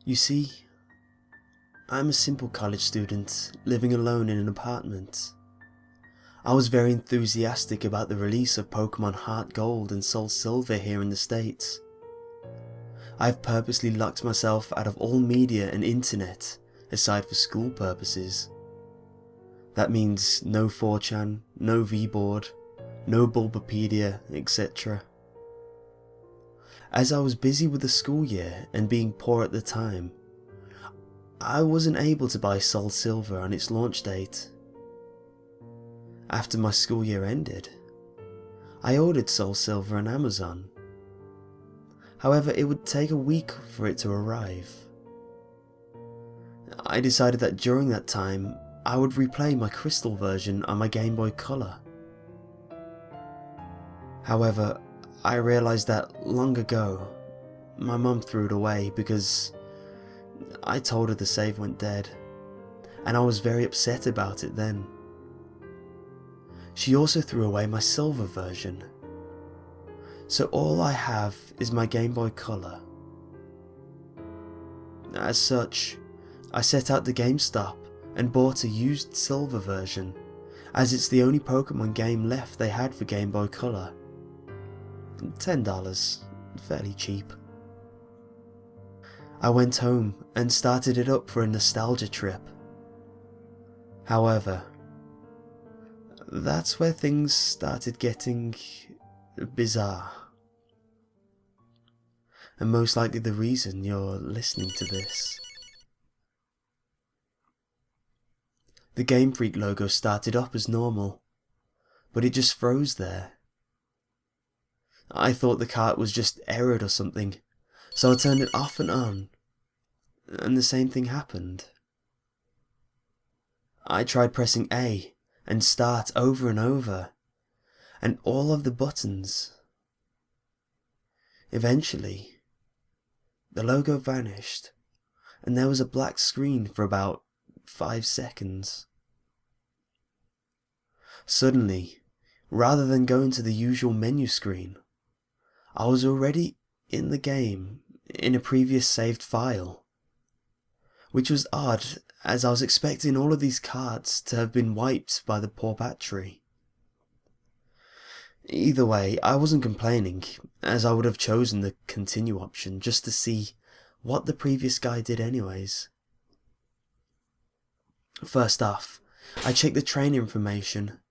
You see, I'm a simple college student living alone in an apartment. I was very enthusiastic about the release of Pokemon Heart Gold and Soul Silver here in the States. I've purposely locked myself out of all media and internet aside for school purposes. That means no 4chan, no VBoard, no Bulbapedia, etc. As I was busy with the school year and being poor at the time, I wasn't able to buy Soul Silver on its launch date. After my school year ended, I ordered Soul Silver on Amazon. However, it would take a week for it to arrive. I decided that during that time, I would replay my Crystal version on my Game Boy Color. However, I realised that long ago, my mum threw it away because I told her the save went dead, and I was very upset about it then. She also threw away my Silver version, so all I have is my Game Boy Color. As such, I set out to GameStop and bought a used Silver version, as it's the only Pokemon game left they had for Game Boy Color. $10, fairly cheap. I went home and started it up for a nostalgia trip. However, that's where things started getting bizarre. And most likely the reason you're listening to this. The Game Freak logo started up as normal, but it just froze there. I thought the cart was just errored or something, so I turned it off and on, and the same thing happened. I tried pressing A and start over and over, and all of the buttons. Eventually, the logo vanished, and there was a black screen for about 5 seconds. Suddenly, rather than going to the usual menu screen, I was already in the game in a previous saved file, which was odd as I was expecting all of these cards to have been wiped by the poor battery. Either way, I wasn't complaining, as I would have chosen the continue option just to see what the previous guy did anyways. First off, I checked the trainer information.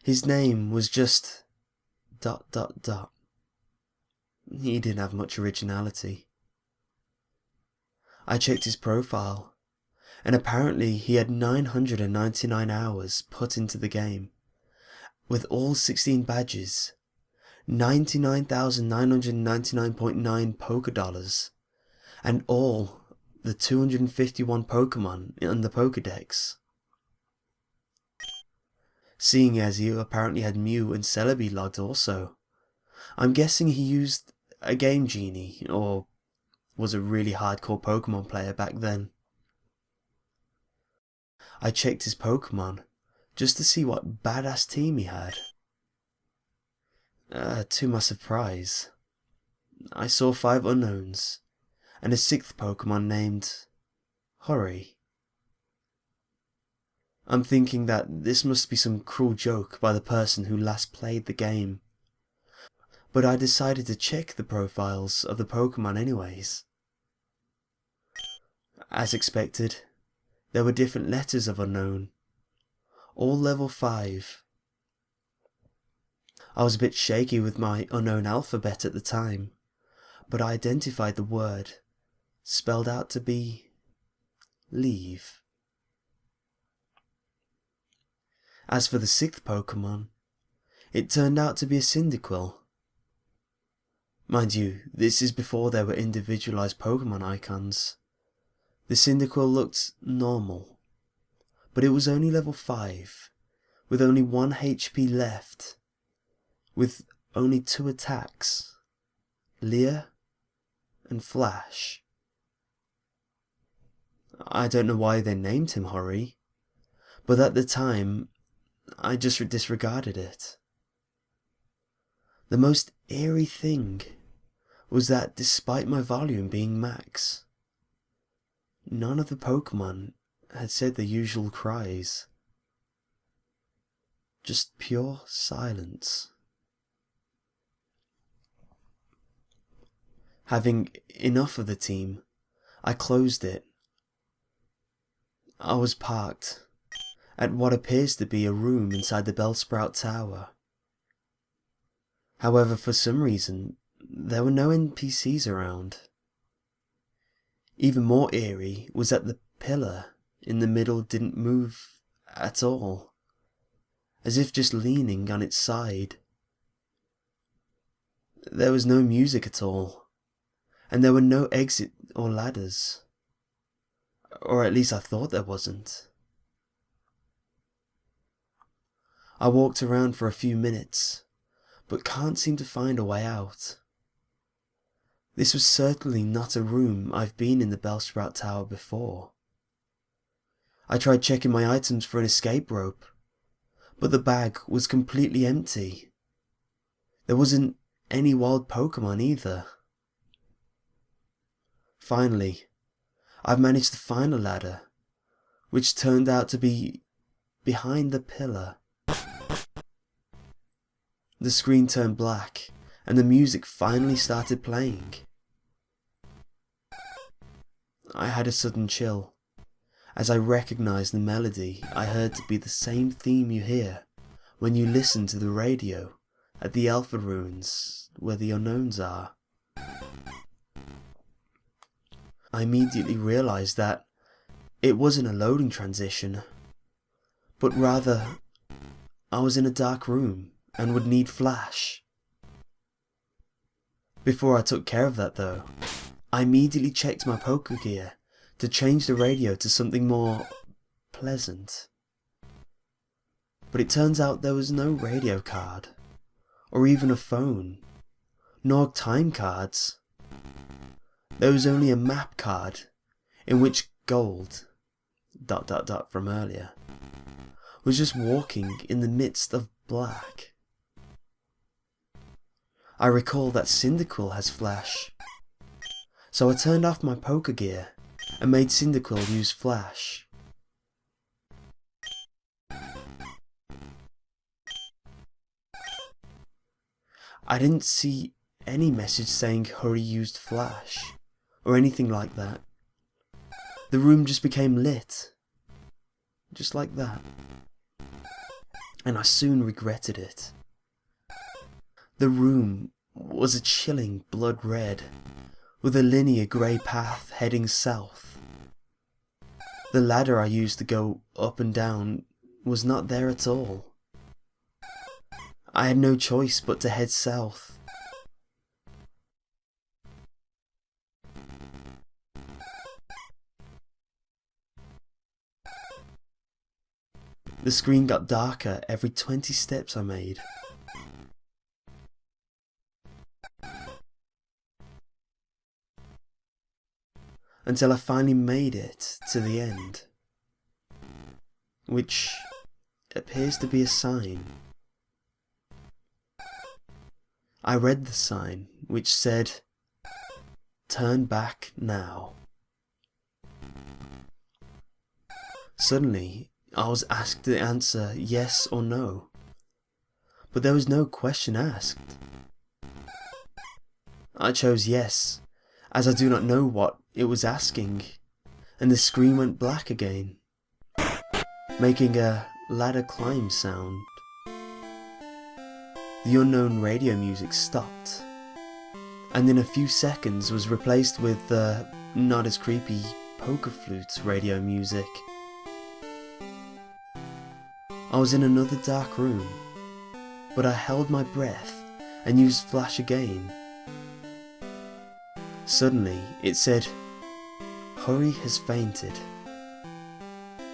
His name was just ... He didn't have much originality. I checked his profile, and apparently he had 999 hours put into the game, with all 16 badges, 99,999.9 Pokedollars, and all the 251 Pokemon in the Pokedex. Seeing as he apparently had Mew and Celebi logged also, I'm guessing he used a Game Genie, or was a really hardcore Pokemon player back then. I checked his Pokemon just to see what badass team he had. To my surprise, I saw 5 unknowns and a 6th Pokemon named Hurry. I'm thinking that this must be some cruel joke by the person who last played the game, but I decided to check the profiles of the Pokemon anyways. As expected, there were different letters of unknown, all level 5. I was a bit shaky with my unknown alphabet at the time, but I identified the word, spelled out to be leave. As for the 6th Pokemon, it turned out to be a Cyndaquil. Mind you, this is before there were individualized Pokemon icons. The Cyndaquil looked normal, but it was only level 5, with only 1 HP left, with only 2 attacks, Leer and Flash. I don't know why they named him Hurry, but at the time, I just disregarded it. The most eerie thing was that despite my volume being max, none of the Pokemon had said the usual cries. Just pure silence. Having enough of the team, I closed it. I was parked at what appears to be a room inside the Bellsprout Tower. However, for some reason, there were no NPCs around. Even more eerie was that the pillar in the middle didn't move at all, as if just leaning on its side. There was no music at all, and there were no exit or ladders. Or at least I thought there wasn't. I walked around for a few minutes, but can't seem to find a way out. This was certainly not a room I've been in the Bellsprout Tower before. I tried checking my items for an escape rope, but the bag was completely empty. There wasn't any wild Pokemon either. Finally, I've managed to find a ladder, which turned out to be behind the pillar. The screen turned black, and the music finally started playing. I had a sudden chill, as I recognized the melody I heard to be the same theme you hear when you listen to the radio at the Alpha Ruins where the Unknowns are. I immediately realized that it wasn't a loading transition, but rather I was in a dark room and would need flash. Before I took care of that though, I immediately checked my poker gear to change the radio to something more pleasant. But it turns out there was no radio card, or even a phone, nor time cards. There was only a map card, in which Gold, ... from earlier, was just walking in the midst of black. I recall that Cyndaquil has flash, so I turned off my poker gear and made Cyndaquil use flash. I didn't see any message saying hurry used flash, or anything like that. The room just became lit, just like that, and I soon regretted it. The room was a chilling blood red, with a linear grey path heading south. The ladder I used to go up and down was not there at all. I had no choice but to head south. The screen got darker every 20 steps I made. Until I finally made it to the end, which appears to be a sign. I read the sign, which said, "Turn back now." Suddenly, I was asked to answer yes or no, but there was no question asked. I chose yes, as I do not know what it was asking, and the screen went black again, making a ladder climb sound. The unknown radio music stopped, and in a few seconds was replaced with the not as creepy poker flute radio music. I was in another dark room, but I held my breath and used flash again. Suddenly it said, "Hurry has fainted,"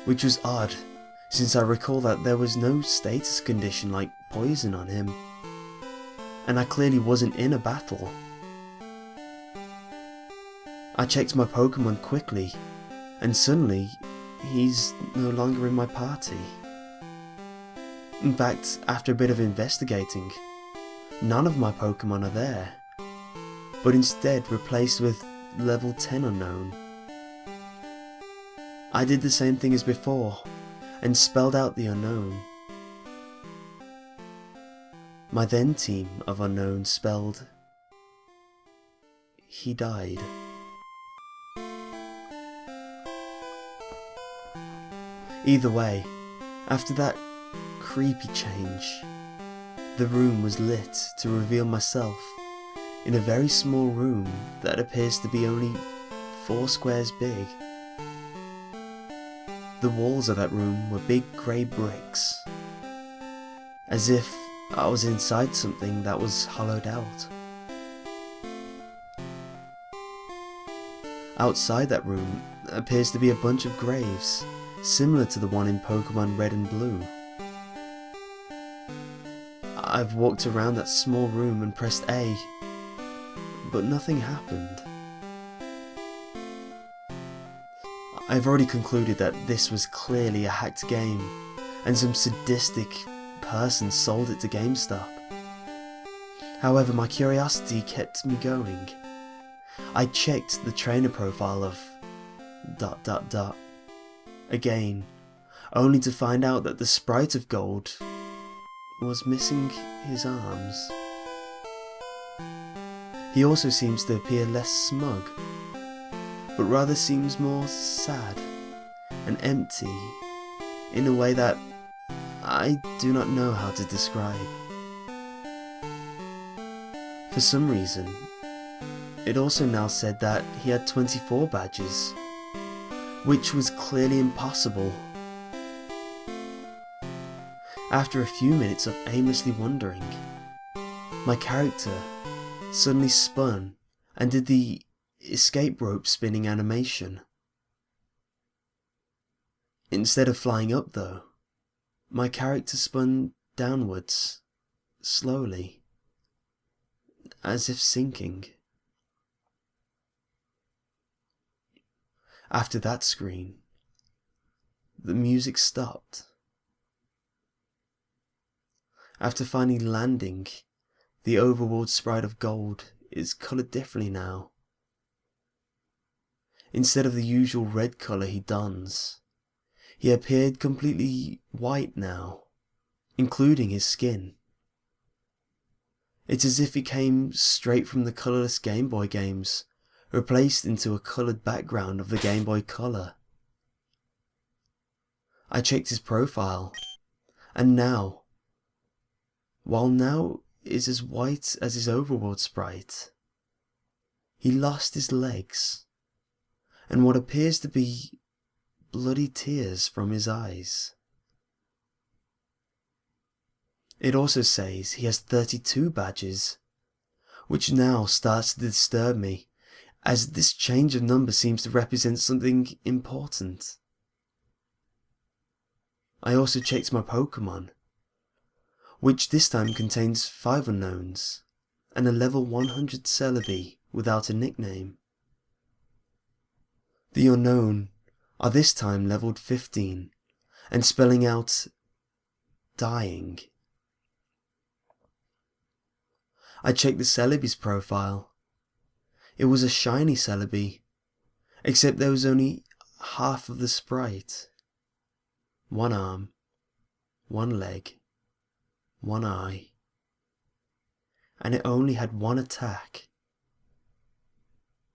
which was odd, since I recall that there was no status condition like poison on him, and I clearly wasn't in a battle. I checked my Pokemon quickly, and suddenly he's no longer in my party. In fact, after a bit of investigating, none of my Pokemon are there, but instead replaced with level 10 unknown. I did the same thing as before, and spelled out the unknown. My then team of unknowns spelled, he died. Either way, after that creepy change, the room was lit to reveal myself in a very small room that appears to be only 4 squares big. The walls of that room were big grey bricks, as if I was inside something that was hollowed out. Outside that room appears to be a bunch of graves, similar to the one in Pokemon Red and Blue. I've walked around that small room and pressed A, but nothing happened. I've already concluded that this was clearly a hacked game, and some sadistic person sold it to GameStop. However, my curiosity kept me going. I checked the trainer profile of ... again, only to find out that the sprite of Gold was missing his arms. He also seems to appear less smug, but rather seems more sad and empty in a way that I do not know how to describe. For some reason, it also now said that he had 24 badges, which was clearly impossible. After a few minutes of aimlessly wondering, my character suddenly spun and did the escape rope spinning animation. Instead of flying up though, my character spun downwards, slowly, as if sinking. After that screen, the music stopped. After finally landing, the overworld sprite of Gold is coloured differently now. Instead of the usual red colour he dons, he appeared completely white now, including his skin. It's as if he came straight from the colourless Game Boy games, replaced into a coloured background of the Game Boy Color. I checked his profile, and now, while now is as white as his overworld sprite, he lost his legs, and what appears to be bloody tears from his eyes. It also says he has 32 badges, which now starts to disturb me, as this change of number seems to represent something important. I also checked my Pokemon, which this time contains 5 unknowns, and a level 100 Celebi without a nickname. The unknown are this time leveled 15, and spelling out dying. I checked the Celebi's profile. It was a shiny Celebi, except there was only half of the sprite. 1 arm, 1 leg, 1 eye, and it only had 1 attack.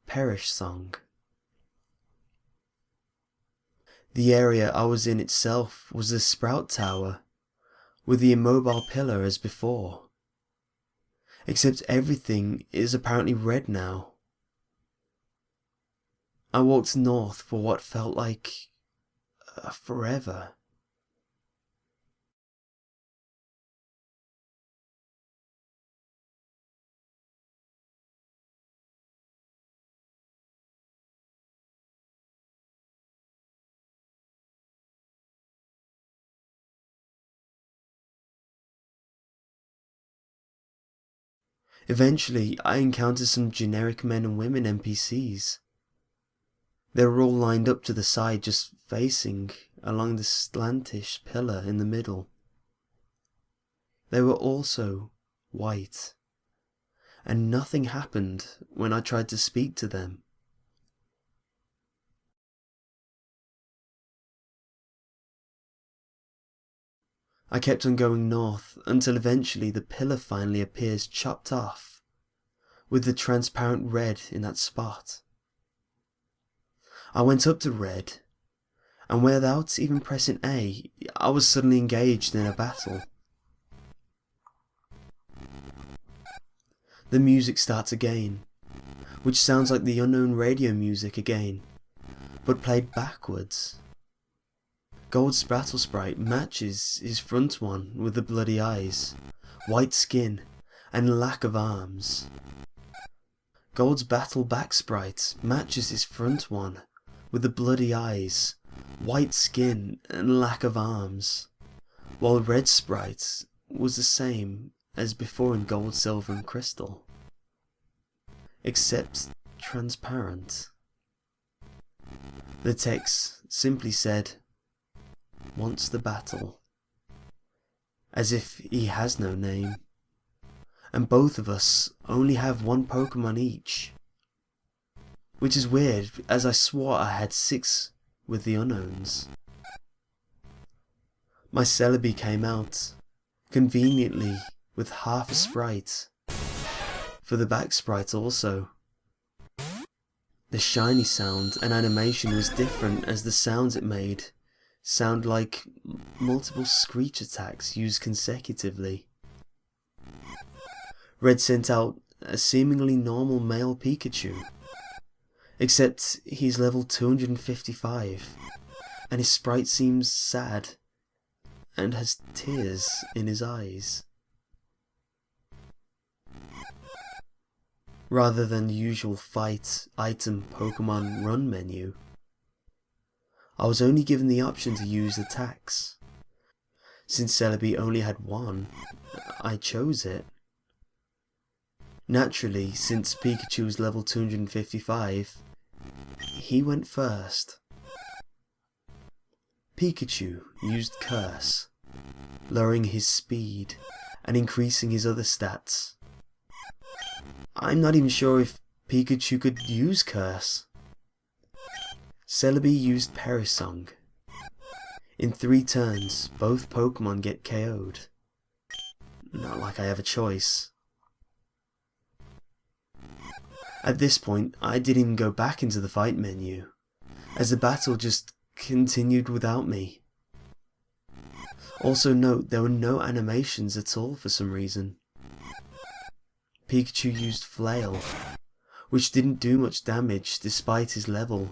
Perish Song. The area I was in itself was the Sprout Tower, with the immobile pillar as before, except everything is apparently red now. I walked north for what felt like forever. Eventually, I encountered some generic men and women NPCs. They were all lined up to the side, just facing along the slantish pillar in the middle. They were also white, and nothing happened when I tried to speak to them. I kept on going north until eventually the pillar finally appears chopped off, with the transparent red in that spot. I went up to red, and without even pressing A, I was suddenly engaged in a battle. The music starts again, which sounds like the unknown radio music again, but played backwards. Gold's battle sprite matches his front one with the bloody eyes, white skin, and lack of arms. Gold's battle back sprite matches his front one with the bloody eyes, white skin, and lack of arms, while Red's sprite was the same as before in gold, silver, and crystal, except transparent. The text simply said, "Wants the battle," as if he has no name, and both of us only have one Pokemon each. Which is weird, as I swore I had 6 with the unknowns. My Celebi came out, conveniently with half a sprite, for the back sprite also. The shiny sound and animation was different, as the sounds it made sound like multiple screech attacks used consecutively. Red sent out a seemingly normal male Pikachu, except he's level 255, and his sprite seems sad and has tears in his eyes. Rather than the usual fight, item, Pokemon run menu, I was only given the option to use attacks. Since Celebi only had one, I chose it. Naturally, since Pikachu was level 255, he went first. Pikachu used Curse, lowering his speed and increasing his other stats. I'm not even sure if Pikachu could use Curse. Celebi used Perisong. In 3 turns, both Pokemon get KO'd. Not like I have a choice. At this point, I didn't even go back into the fight menu, as the battle just continued without me. Also note, there were no animations at all for some reason. Pikachu used Flail, which didn't do much damage despite his level,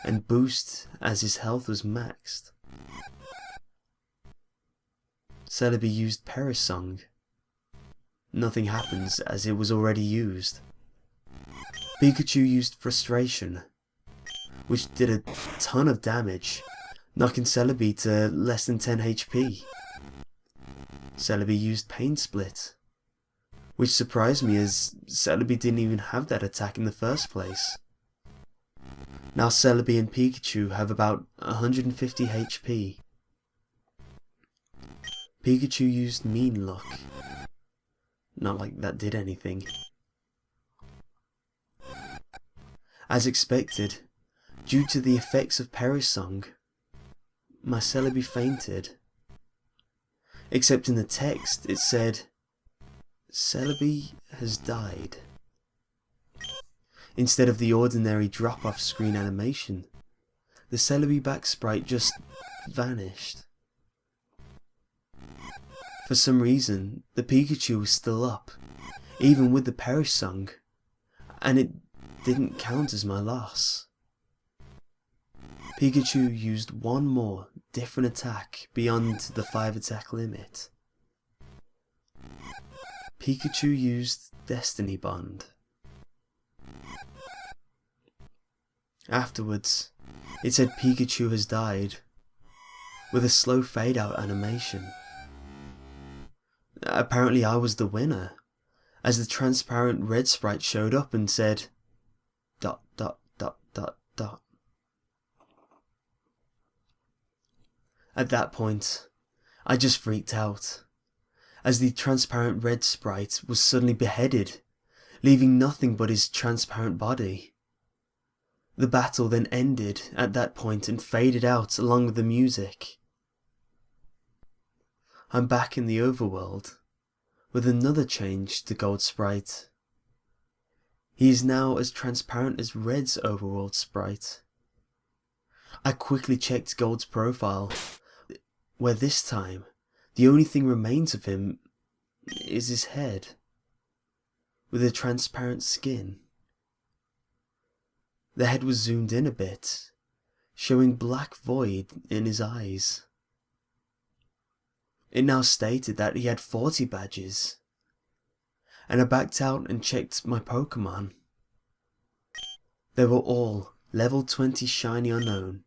and boost as his health was maxed. Celebi used Perisong. Nothing happens as it was already used. Pikachu used Frustration, which did a ton of damage, knocking Celebi to less than 10 HP. Celebi used Pain Split, which surprised me as Celebi didn't even have that attack in the first place. Now Celebi and Pikachu have about 150 HP. Pikachu used Mean Look. Not like that did anything. As expected, due to the effects of Perisong, my Celebi fainted. Except in the text it said, "Celebi has died." Instead of the ordinary drop-off screen animation, the Celebi back sprite just vanished. For some reason, the Pikachu was still up, even with the Perisong, and it didn't count as my loss. Pikachu used one more different attack beyond the 5 attack limit. Pikachu used Destiny Bond. Afterwards, it said Pikachu has died, with a slow fade out animation. Apparently I was the winner, as the transparent red sprite showed up and said, ... At that point, I just freaked out, as the transparent red sprite was suddenly beheaded, leaving nothing but his transparent body. The battle then ended at that point and faded out along with the music. I'm back in the overworld, with another change to Gold Sprite. He is now as transparent as Red's overworld sprite. I quickly checked Gold's profile, where this time, the only thing remains of him is his head, with a transparent skin. The head was zoomed in a bit, showing black void in his eyes. It now stated that he had 40 badges, and I backed out and checked my Pokemon. They were all level 20 shiny unknown,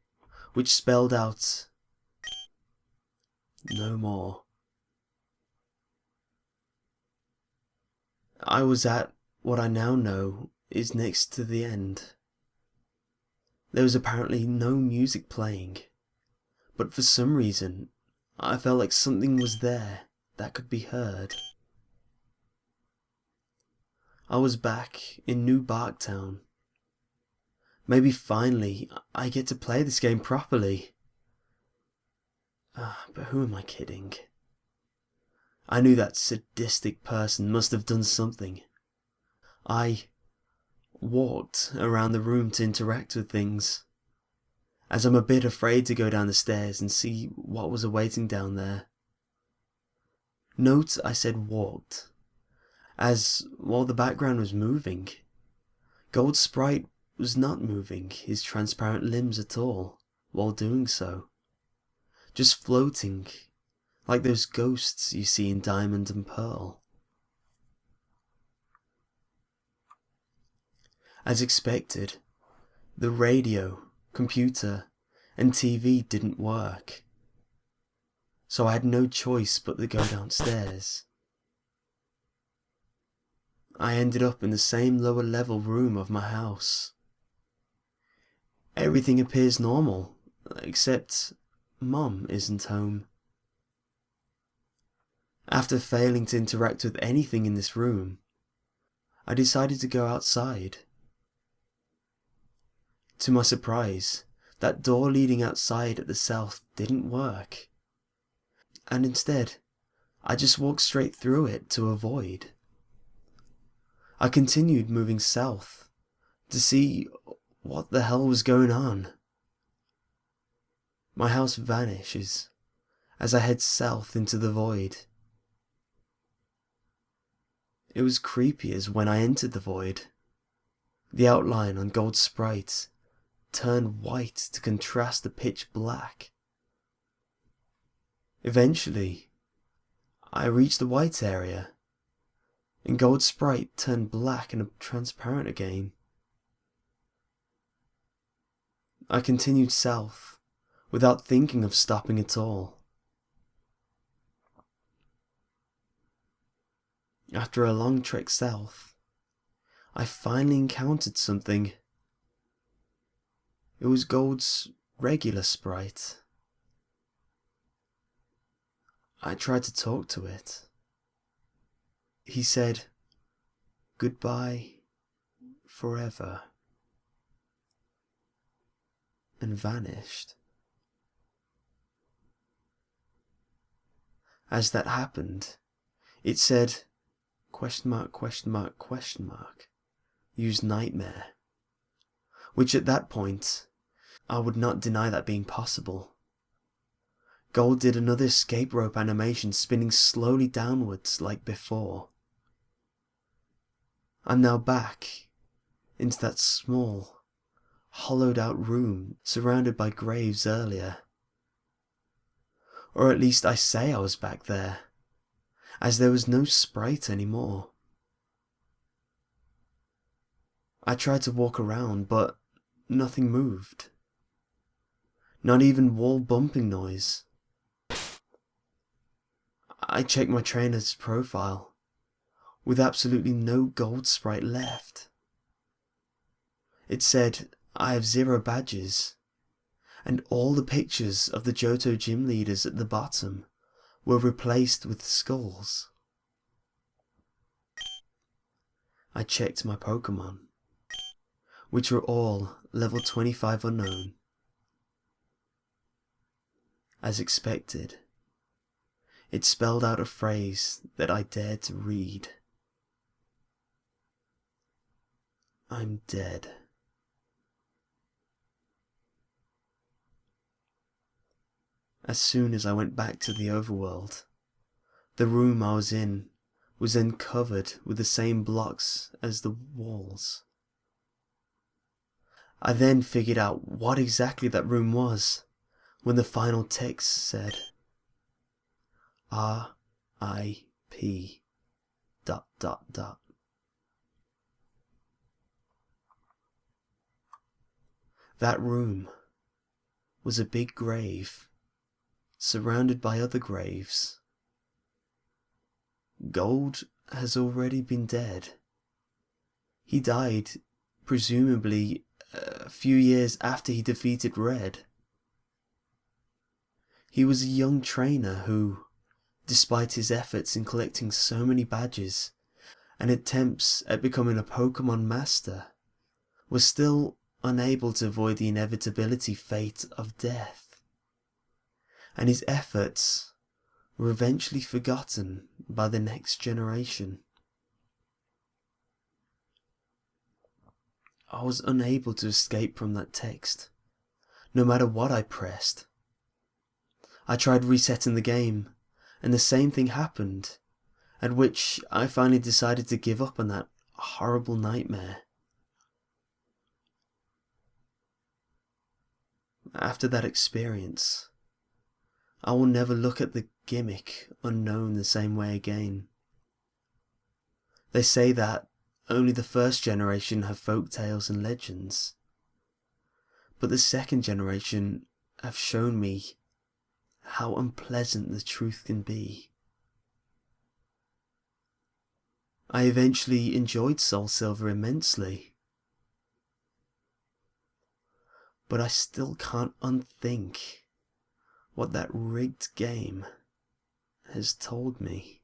which spelled out no more. I was at what I now know is next to the end. There was apparently no music playing, but for some reason I felt like something was there that could be heard. I was back in New Barktown. Maybe finally I get to play this game properly. But who am I kidding? I knew that sadistic person must have done something. I walked around the room to interact with things, as I'm a bit afraid to go down the stairs and see what was awaiting down there. Note I said walked, as while the background was moving, Gold Sprite was not moving his transparent limbs at all while doing so, just floating like those ghosts you see in Diamond and Pearl. As expected, the radio, computer, and TV didn't work, so I had no choice but to go downstairs. I ended up in the same lower level room of my house. Everything appears normal, except Mom isn't home. After failing to interact with anything in this room, I decided to go outside. To my surprise, that door leading outside at the south didn't work, and instead, I just walked straight through it to a void. I continued moving south to see what the hell was going on. My house vanishes as I head south into the void. It was creepy as when I entered the void. The outline on Gold Sprite turned white to contrast the pitch black. Eventually, I reached the white area, and Gold Sprite turned black and transparent again. I continued south, without thinking of stopping at all. After a long trek south, I finally encountered something. It was Gold's regular sprite. I tried to talk to it. He said, "Goodbye, forever," and vanished. As that happened, it said, "????, use nightmare," which at that point, I would not deny that being possible. Gold did another escape rope animation, spinning slowly downwards like before. I'm now back into that small, hollowed out room surrounded by graves earlier. Or at least I say I was back there, as there was no sprite anymore. I tried to walk around, but nothing moved. Not even wall bumping noise. I checked my trainer's profile, with absolutely no Gold Sprite left. It said I have 0 badges, and all the pictures of the Johto gym leaders at the bottom were replaced with skulls. I checked my Pokemon, which were all level 25 unknown. As expected, It spelled out a phrase that I dared to read. I'm dead. As soon as I went back to the overworld, the room I was in was then covered with the same blocks as the walls. I then figured out what exactly that room was when the final text said R.I.P. ... That room was a big grave, surrounded by other graves. Gold has already been dead. He died, presumably, a few years after he defeated Red. He was a young trainer who, despite his efforts in collecting so many badges and attempts at becoming a Pokemon Master, was still unable to avoid the inevitability fate of death, and his efforts were eventually forgotten by the next generation. I was unable to escape from that text, no matter what I pressed. I tried resetting the game, and the same thing happened, at which I finally decided to give up on that horrible nightmare. After that experience, I will never look at the gimmick Unknown the same way again. They say that only the first generation have folk tales and legends, but the second generation have shown me how unpleasant the truth can be. I eventually enjoyed Soul Silver immensely, but I still can't unthink what that rigged game has told me.